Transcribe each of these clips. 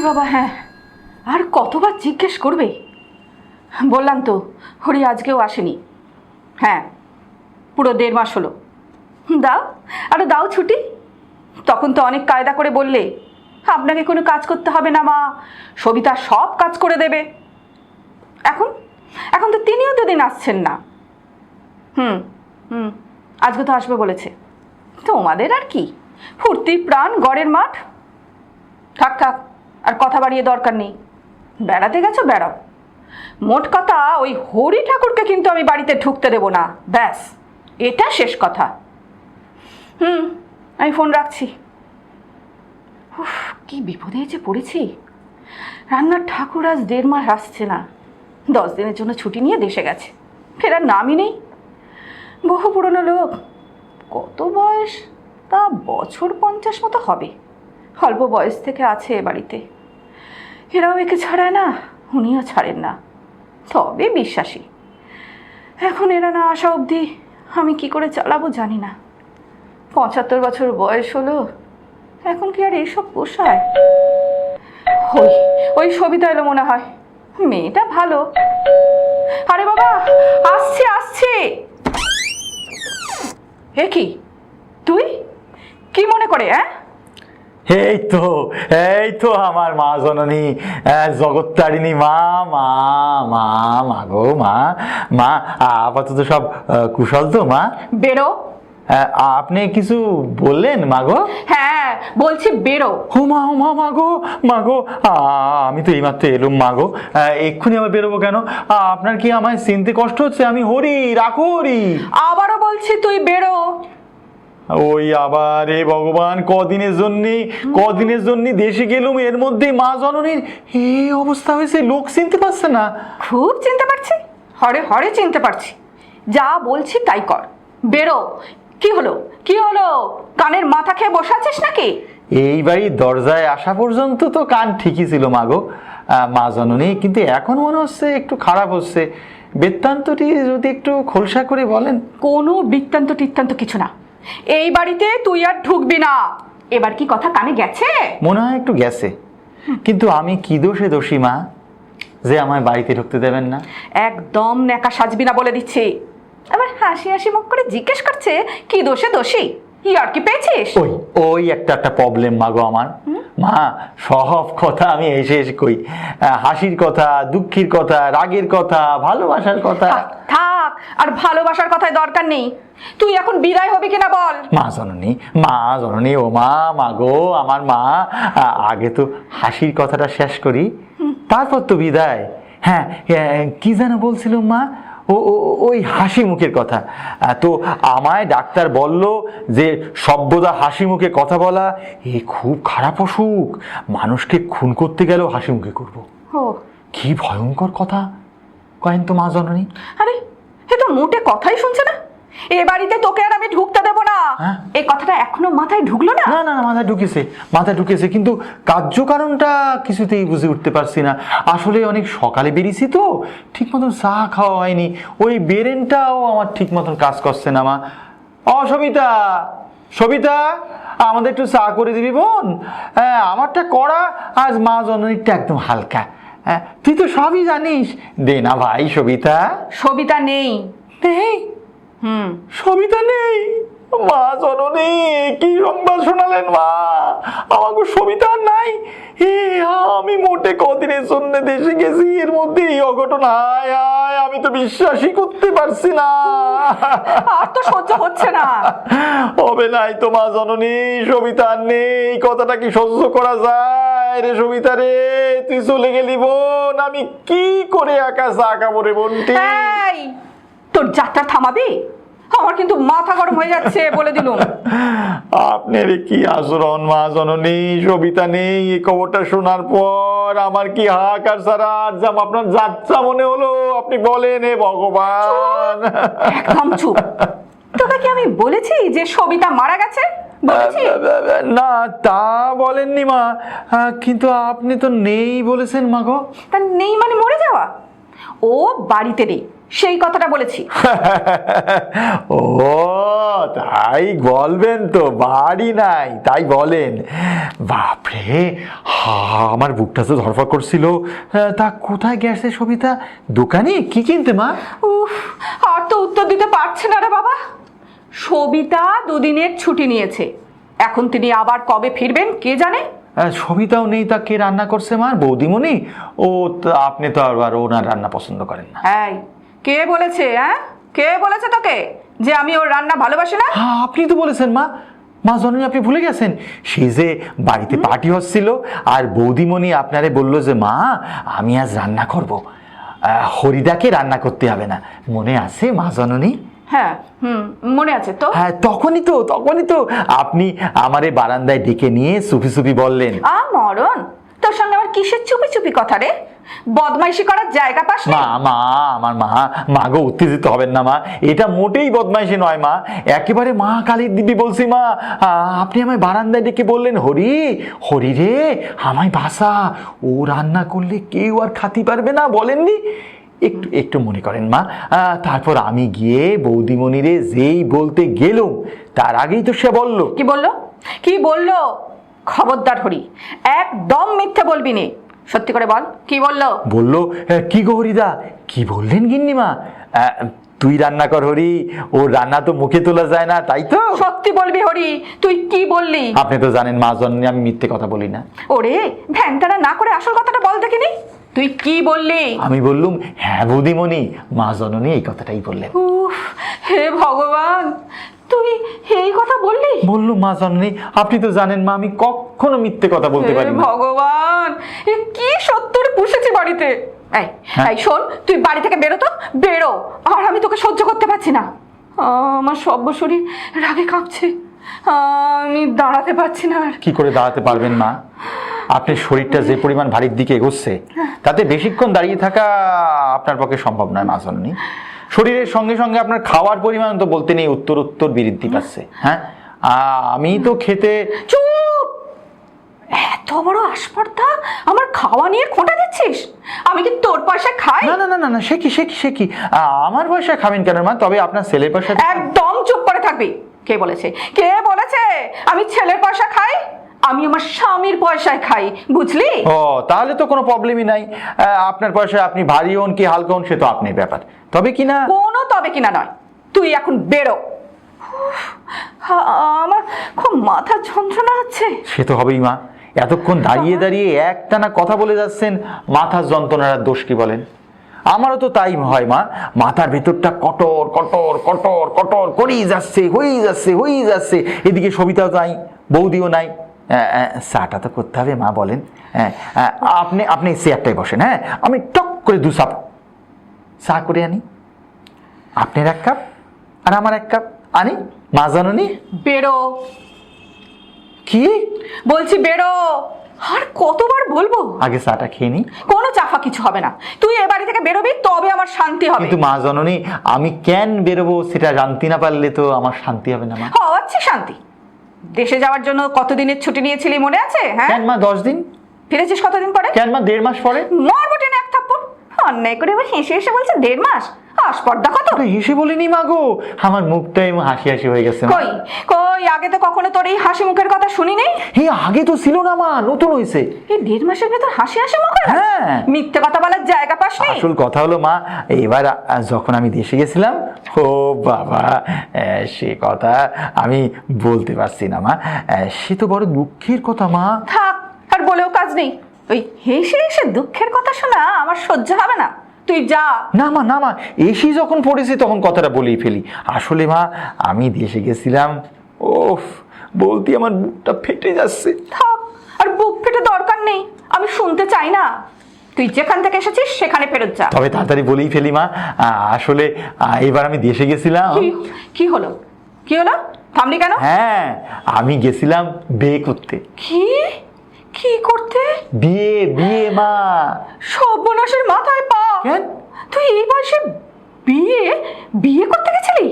বাবা, হ্যাঁ, আর কতবার জিজ্ঞেস করবে? বললাম তো, হরি আজকেও আসেনি। হ্যাঁ, পুরো 1.5 মাস হলো। দাও, আরো দাও ছুটি। তখন তো অনেক কায়দা করে বললে আপনাকে কোনো কাজ করতে হবে না মা, সবিতা সব কাজ করে দেবে। এখন এখন তো তিনিও 2 দিন আসছেন না। হুম হুম আজকে তো আসবে বলেছে। তোমাদের আর কি, ফুর্তি প্রাণ গড়ের মাঠ। থাক থাক, আর কথা বাড়িয়ে দরকার নেই। বেড়াতে গেছো, বেড়াও। মোট কথা, ওই হরি ঠাকুরকে কিন্তু আমি বাড়িতে ঢুকতে দেব না, ব্যাস, এটা শেষ কথা। আমি ফোন রাখছি। উফ, কি বিপদে যে পড়েছি। রান্নার ঠাকুর আজ 1.5 মাস আসছে না। 10 দিনের জন্য ছুটি নিয়ে দেশে গেছে, ফেরার নামই নেই। বহু পুরনো লোক, কত বয়স তা বছর 50 মতো হবে। অল্প বয়স থেকে আছে এ বাড়িতে। এরাও একে ছাড়ায় না, উনিও ছাড়েন না, তবে বিশ্বাসী। এখন এরা না আসা অবধি আমি কি করে চালাবো জানি না। 75 বছর বয়স হলো, এখন কি আর এইসব পোষায়? ওই ওই সবিতা এলো মনে হয়, মেয়েটা ভালো। আরে বাবা, আসছে আসছে। হে কি, তুই কি মনে করে? এই তো আমার মা জননী, জগত্তারিণী মা। মা মা মা গো মা। মা, আপাতত সব কুশল তো মা? বেরো। আপনি কিছু বললেন মা গো? হ্যাঁ বলছি, বেরো। ও মা মা গো, আমি তো এইমাত্র এলুম মা গো, এক্ষুনি আবার বেরোবো কেন? আপনার কি আমায় চিনতে কষ্ট হচ্ছে? আমি হরি, রাখো হরি। আবারও বলছি তুই বেরো। ওই আবার, এ ভগবান, কদিনের জন্য দেশে গেলুম, এর মধ্যেই মা জননীর এই অবস্থা হয়েছে, লোক চিনতে পারছে না। খুব চিনতে পারছি, হরে হরে চিনতে পারছি। যা বলছি তাই কর, বেরো। কি হলো, কি হলো? কানের মাথা খেয়ে বসে আছিস নাকি? এই বাড়ির দরজায় আসা পর্যন্ত তো কান ঠিকই ছিল মা গো, মা জননী, কিন্তু এখন মনে হচ্ছে একটু খারাপ হচ্ছে। বৃত্তান্তটি যদি একটু খোলসা করে বলেন। কোনো বৃত্তান্ত টিত্তান্ত কিছু না। এই বাড়িতে তুই আর ঢুকবি না। এবার কি কথা কানে গেছে? মনে হয় একটু গেছে, কিন্তু আমি কি দোষে দোষী মা যে আমায় বাড়িতে ঢুকতে দেবেন না? একদম ন্যাকা সাজবি না বলে দিচ্ছি। আবার হাসি হাসি মুখ করে জিজ্ঞেস করছে কি দোষে দোষী। আর কি পেয়েছিস? ওই একটা প্রবলেম মা গো আমার। মা, সব কথা আমি এসে কই, হাসির কথা, দুঃখের কথা, রাগের কথা, ভালোবাসার কথা। থাক, আর ভালোবাসার কথায় দরকার নেই। তুই এখন বিদায় হবি কিনা বল। মা জননী, ও মা গো আমার মা, আগে তো হাসির কথাটা শেষ করি, তারপর তো বিদায়। হ্যাঁ, কি যেন বলছিল মা? ওই হাসি মুখের কথা। তো আমায় ডাক্তার বলল যে সভ্যতা হাসি মুখে কথা বলা এ খুব খারাপ অসুখ, মানুষকে খুন করতে গেলেও হাসি মুখে করবো। কি ভয়ঙ্কর কথা কয়েন তো মা জননী। আরে, এ তো মোটে কথাই শুনছে না। এ বাড়িতে তোকে আর আমি ঢুকতে দেবো না। এই কথাটা এখনো মাথায় ঢুকলো না? না, মাথায় ঢুকেছে, কিন্তু কার্যকারণটা কিছুতেই বুঝে উঠতে পারছি না। আসলে অনেক সকালে বেরিয়েছি তো, ঠিক মতন চা খাওয়া হয়নি, ওই বেরেনটাও আমার ঠিক মতন কাজ করছে না মা। সবিতা, আমাদের একটু চা করে দিবি বোন? আমারটা করা, আজ মা জননীরটা একদম হালকা। তুই তো সবই জানিস, দে না ভাই। সবিতা নেই। সবিতা নেই? মা জননী, কি সংবাদ শোনালেন মা? আমাকে সবিতা নাই? আমি মোটে কদিনের জন্য দেশে গেছি, এর মধ্যে এই অঘটন। আমি তো বিশ্বাসই করতে পারছি না। আর তো সহ্য হচ্ছে না। হবে নাই তো মা জননী, সবিতা নেই, কথাটা কি সহ্য করা যায় রে? সবিতা রে, তুই চলে গেলি বোন, আমি কি করে একা চা খাবো রে বোনটি? তোর যাত্রা থামাবি? আমার কিন্তু মাথা গরম হয়ে যাচ্ছে, বলে দিলুম। আপনার কি আচরণ মা জননী? সবিতা নেই, এই খবরটা শোনার পর আমার কি হাহাকার ছাড়া আর আপনার যাত্রা মনে হলো? আপনি বলেন, হে ভগবান। একদম চুপ। তোকে কি আমি বলেছি যে সবিতা মারা গেছে? না, তা বলেননি মা, কিন্তু আপনি তো নেই বলেছেন মা গো। তা নেই মানে মরে যাওয়া? ও বাড়িতে নেই, সেই কথাটা বলেছি। ও তাই বলবেন তো, বাড়ি নাই তাই বলেন। বাপরে, আমার বুকটা তো ধরফর করছিল। তা কোথায় গেছে সবিতা? দোকানে কি কিনতে মা? উফ, আর তো উত্তর দিতে পারছে না রে বাবা। সবিতা দুদিনের ছুটি নিয়েছে, এখন তিনি আবার কবে ফিরবেন কে জানে। সবিতাও নেই, তা কে রান্না করছে মা? বৌদিমণি? ও তা আপনি তো আবার ওনার রান্না পছন্দ করেন না। এই, কে বলেছে? কে বলেছে তোকে যে আমি ওর রান্না ভালোবাসি না? হ্যাঁ, আপনি তো বলেছেন মা। মা জননী, আপনি ভুলে গেছেন সেই যে বাড়িতে পার্টি হচ্ছিল আর বৌদিমণি আপনারে বললো যে মা আমি আজ রান্না করব, হরিদাকে রান্না করতে হবে না, মনে আছে মা জননী? হ্যাঁ, মনে আছে তো। হ্যাঁ, তখনই তো আপনি আমারে বারান্দায় ডেকে নিয়ে চুপি চুপি বললেন। মরণ, তোর সঙ্গে আমার কিসের চুপি চুপি কথা রে? বদমাইশি করার জায়গা পাস না। আমার মা গো, উত্তেজিত হবেন না মা, এটা মোটেই বদমাইশি নয় মা, একেবারে মা কালীর দিব্যি বলছি মা। আপনি আমায় বারান্দায় ডেকে বললেন হরি রে আমায় বাসা, ও রান্না করলে কেউ আর খাতি পারবে না, বলেননি? একটু মনে করেন মা। তারপর আমি গিয়ে বৌদিমণিরে যেই বলতে গেলুম তার আগেই তো সে বলল। কি বললো? খবরদার হরি, একদম মিথ্যে বলবি নে, সত্যি করে বল কি বললো। বললো, কি গো হরিদা, কি বললেন গিন্নিমা? তুই রান্না কর হরি, ওর রান্না তো মুখে তোলা যায় না, তাই তো? সত্যি বলবি হরি, তুই কি বললি? আপনি তো জানেন মা জননী আমি মিথ্যে কথা বলি না। ওরে ভ্যানটানা না করে আসল কথাটা বল দেখিনি, তুই কি বললি? আমি বললুম, হ্যাঁ বৌদিমণি, মা জননী এই কথাটাই বললেন। উফ, হে ভগবান, তুই এই কথা বললি? বললুম মা জননী, আপনি তো জানেন মা আমি কখনো মিথ্যে কথা বলতে পারি না। ভগবান, এ কি সত্তরে পুষেছি বাড়িতে। হ্যাঁ? এই শোন, তুই বাড়ি থেকে বেরো, আর আমি তোকে সহ্য করতে পারছি না। আমার সব শরীর রাগে কাঁপছে, আমি দাঁড়াতে পারছি না আর। কি করে দাঁড়াতে পারবেন মা? আপনার শরীরটা যে পরিমাণ ভারীর দিকে এগোচ্ছে তাতে বেশিক্ষণ দাঁড়িয়ে থাকা আপনার পক্ষে সম্ভব নয় মা জননী। শরীরের সঙ্গে সঙ্গে আপনার খাওয়ার পরিমাণ তো বলতে নেই উত্তর বৃদ্ধি পাচ্ছে। হ্যাঁ, আমি তো খেতে। চুপ! এত বড় আসপর্দা আমার খাওয়া নিয়ে খোঁটা দিচ্ছিস? আমি কি তোর পয়সা খাই? না, সে কি আমার পয়সা খাবেন কেন মা? তবে আপনার ছেলের পয়সা। একদম চুপ করে থাকবি। কে বলেছে আমি ছেলের পয়সা খাই? আমি আমার স্বামীর পয়সায় খাই, বুঝলি? ও, তাহলে তো কোনো প্রবলেমই নাই। আপনার পয়সা আপনি ভারী হন কি হালকা হন সে তো আপনার ব্যাপার। তবে কিনা কোনো তবে কিনা নয়, তুই এখন বেরো। আমার খুব মাথা যন্ত্রণা হচ্ছে। সে তো হবেই মা, এতক্ষণ দাঁড়িয়ে একটানা কথা বলে যাচ্ছেন, মাথার যন্ত্রণার দোষ কি বলেন? আমারও তো তাই হয় মা, মাথার ভেতরটা কটর কটর কটর কটর করেই হয়েই যাচ্ছে। এদিকে সবিতাও নাই, বৌদিও নাই। চাটা তো করতে হবে মা, বলেন। আপনি চেয়ারটায় বসেন, হ্যাঁ আমি টক করে 2 কাপ চা করে আনি, আপনার 1 কাপ আর আমার 1 কাপ আনি। মা জননী বেরো। কি বলছি বেরো। আর কতবার বলবো? আগে চাটা খেয়ে নি। কোনো চাফা কিছু হবে না, তুই এ বাড়ি থেকে বেরোবি, তবে আমার শান্তি হবে। কিন্তু মা জননী আমি কেন বেরোবো সেটা জানতে না পারলে তো আমার শান্তি হবে না মা। হচ্ছে শান্তি। দেশে যাওয়ার জন্য কতদিনের ছুটি নিয়েছিলি মনে আছে? হ্যাঁ, কেন মা 10 দিন? ফিরেছিস কতদিন পরে? কেন মা 1.5 মাস পরে? মারবো টেনে 1 থাপ্পড়। অন্যায় করে এবার হেসে বলছে 1.5 মাস। আসপর্দা কত! হেসে বলিনি মা গো, আমার মুখটাই হাসি হয়ে গেছে। কই আগে তো কখনো তোর এই হাসি মুখের কথা শুনি নেই। আগে তো ছিল না মা, নতুন হয়েছে। এই 1.5 মাসের ভেতর হাসি মুখ? হ্যাঁ, মিথ্যে কথা বলার জায়গা পাস নি। আসল কথা হলো মা, এবার যখন আমি দেশে গেছিলাম, ও বাবা, সে কথা আমি বলতে পারছি না মা, সে তো বড় দুঃখের কথা মা। থাক, আর বলেও কাজ নেই। ওই হেসে দুঃখের কথা শোনা আমার সহ্য হবে না, তুই যা। না মা, এসি যখন পড়েছি তখন কথাটা বলেই ফেলি। আসলে মা আমি দেশে গেছিলাম, ওফ বলতে আমার বুকটা ফেটে যাচ্ছে। থাক, আর বুক ফেটে দরকার নেই, আমি শুনতে চাই না। তুই যেখান থেকে এসেছিস সেখানে ফেরত যা। তবে তাড়াতাড়ি বলেই ফেলি মা, আসলে এবার আমি দেশে গেছিলাম। কি হলো? থামলি কেন? হ্যাঁ, আমি গেছিলাম বিয়ে করতে। কি করতে? বিয়ে মা। সর্বনাশের মাথায় পা। কেন? তুই এই বয়সে বিয়ে করতে গেছিলি?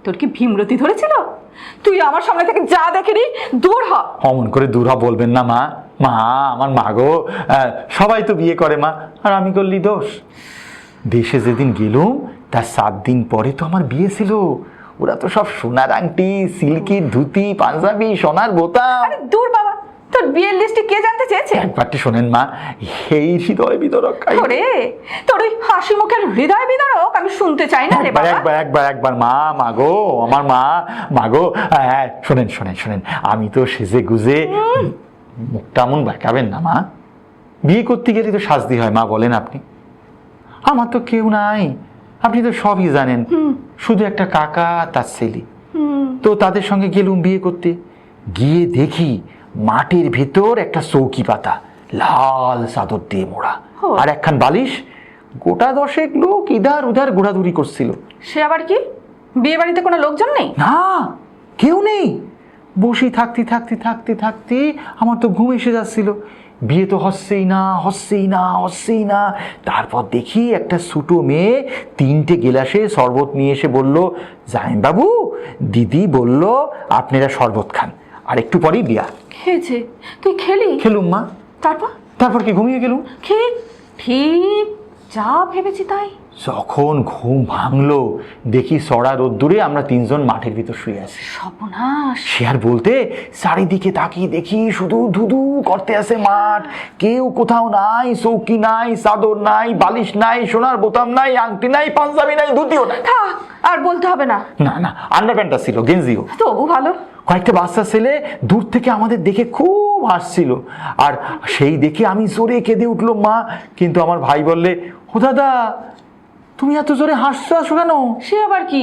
তোর কি ভীমরতি ধরেছিল? তুই আমার সামনে থেকে যা দেখেনি, দূর হ। অমন করে দূর হ বলবেন না মা। আমার মা গো, সবাই তো বিয়ে করে মা, আর আমি করলি দোষ? দেশে যেদিন গেলুম তার 7 দিন পরে তো আমার বিয়ে ছিল। ওরা তো সব সোনার আংটি, সিল্কির ধুতি, পাঞ্জাবি, সোনার বোতাম। আরে দূর বাবা, তোর বিয়ের লিস্টে কে জানতে চেয়েছে? একবারটি শোনেন মা, এই হৃদয় বিতরক ওরে, তোর ওই হাসি মুখের হৃদয় বিদারক আমি শুনতে চাই না রে বাবা। একবার মা গো, আমার মা গো। হ্যাঁ, শোনেন, আমি তো সেজে গুজে, মুখটা এমন বাঁকাবেন না মা। বিয়ে করতে গেলে তো সাজতে হয় মা, বলেন আপনি। আমার তো কেউ নাই, আপনি তো সবই জানেন। শুধু একটা কাকা, তার ছেলে। তো তাদের সঙ্গে গেলুম বিয়ে করতে, গিয়ে দেখি মাটির ভেতর একটা চৌকি পাতা, লাল চাদর দিয়ে মোড়া, আর একখান বালিশ। গোটা 10 লোক ইধার উধার ঘোরাঘুরি করছিল। সে আবার কি, বিয়ে বাড়িতে কোনো লোকজন নেই? না, কেউ নেই। বসে থাকতে আমার তো ঘুম এসে যাচ্ছিল। বিয়ে তো হচ্ছেই না। তারপর দেখি একটা ছোট মেয়ে 3টে গেলাসে শরবত নিয়ে এসে বলল, জামাইবাবু, দিদি বলল আপনারা শরবত খান, আর একটু পরেই বিয়া। খেয়েছে? তুই খেলুম মা। তারপর কি ঘুমিয়ে গেলুম। ঠিক যা ভেবেছি তাই। যখন ঘুম ভাঙলো, দেখি চড়া রোদ্দুরে আমরা 3জন মাঠের ভিতর শুয়ে আছি। সর্বনাশ। সে আর বলতে, চারিদিকে তাকিয়ে দেখি শুধু ধুধু করতে আছে মাঠ। কেউ কোথাও নাই, চৌকি নাই, চাদর নাই, বালিশ নাই, সোনার বোতাম নাই, আংটি নাই, পাঞ্জাবি নাই, ধুতিও নাই। আর বলতে হবে না। না, আন্ডারপ্যান্টটা ছিল, গেঞ্জিও। তবু ভালো। কয়েকটা বাচ্চা ছেলে দূর থেকে আমাদের দেখে খুব হাসছিল, আর সেই দেখে আমি জোরে কেঁদে উঠলো মা। কিন্তু আমার ভাই বললে, ও দাদা, তুমি এত জোরে হাসছো কেন? সে আবার কি?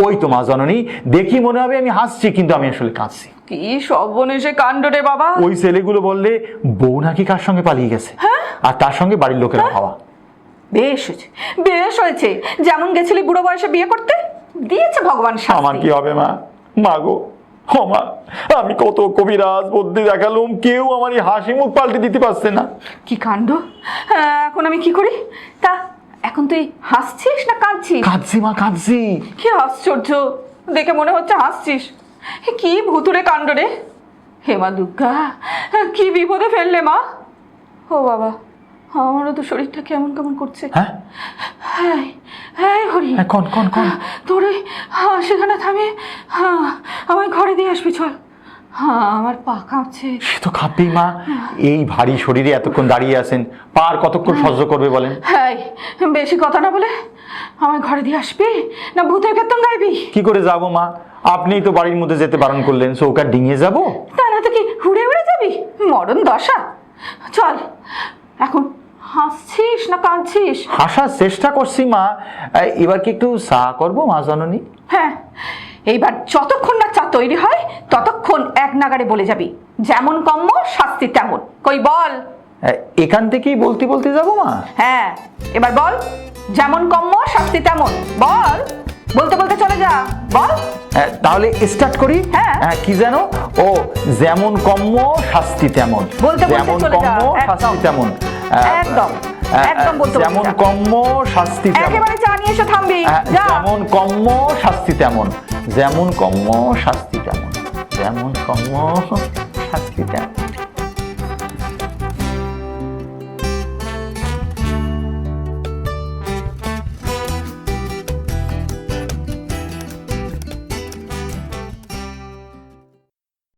ওই তো মা জননী, দেখি মনে হবে আমি হাসছি, কিন্তু আমি আসলে কাঁদছি। কি সর্বনেশে কাণ্ড রে বাবা। ওই ছেলেগুলো বললে বউ নাকি কার সঙ্গে পালিয়ে গেছে, আর তার সঙ্গে বাড়ির লোকেরা ভাবা। বেশ হয়েছে, যেমন গেছিলি বুড়ো বয়সে বিয়ে করতে, দিয়েছে ভগবান শাস্তি। আমার কি হবে মা গো, মা, আমি কত কবিরাজ বুদ্ধি দেখালুম, কেউ আমার এই হাসি মুখ পাল্টে দিতে পারছে না। কি কাণ্ড! এখন আমি কি করি? তা এখন তুই হাসছিস না কাঁদছিস? কাঁদছি। কি আশ্চর্য, দেখে মনে হচ্ছে হাসছিস। কি ভুতুরে কাণ্ড রে! হে মা দুর্গা, কি বিপদে ফেললে মা। ও বাবা, আমারও তো শরীরটা কেমন করছে। হ্যাঁ হরি, কোন তোর সেখানে থামে, আমায় ঘরে দিয়ে আসবি, চল। আমার পা কাঁপছে। সে তো কাঁপবেই মা, এই ভারী শরীরে এতক্ষণ দাঁড়িয়ে আছেন, পা আর কতক্ষণ সহ্য করবে বলেন? হ্যাঁ, বেশি কথা না বলে আমায় ঘরে দিয়ে আসবি, না ভূতের কীর্তন গাইবি? কি করে যাবো মা, আপনিই তো বাড়ির মধ্যে যেতে বারণ করলেন, চৌকার ডিঙিয়ে যাবো? তা না তো কি উড়ে যাবি? মরণ দশা। চল, এখন হাসছিস না কাঁদছিস? হাসার চেষ্টা করছি মা। এবার কি একটু চা করবো মা জননী? হ্যাঁ, এইবার যতক্ষণ না চা তৈরি হয় ততক্ষণ এক নাগারে বলে যাবি, যেমন কম্ম শাস্তি তেমন। কই বল। এখান থেকেই বলতে যাবো মা? হ্যাঁ, এবার বল, যেমন কম্ম শাস্তি তেমন। বল, বলতে চলে যা, বল। তাহলে স্টার্ট করি। হ্যাঁ, কি জানো? ও, যেমন কম্ম শাস্তি তেমন। যেমন কম্ম শাস্তি তেমন। একদম বলতে। যেমন কম্ম শাস্তি তেমন। একেবারে চা নিয়ে এসে থামবি। যেমন কম্ম শাস্তি তেমন। যেমন কম্ম শাস্তি তেমন। যেমন কম্ম শাস্তি তেমন।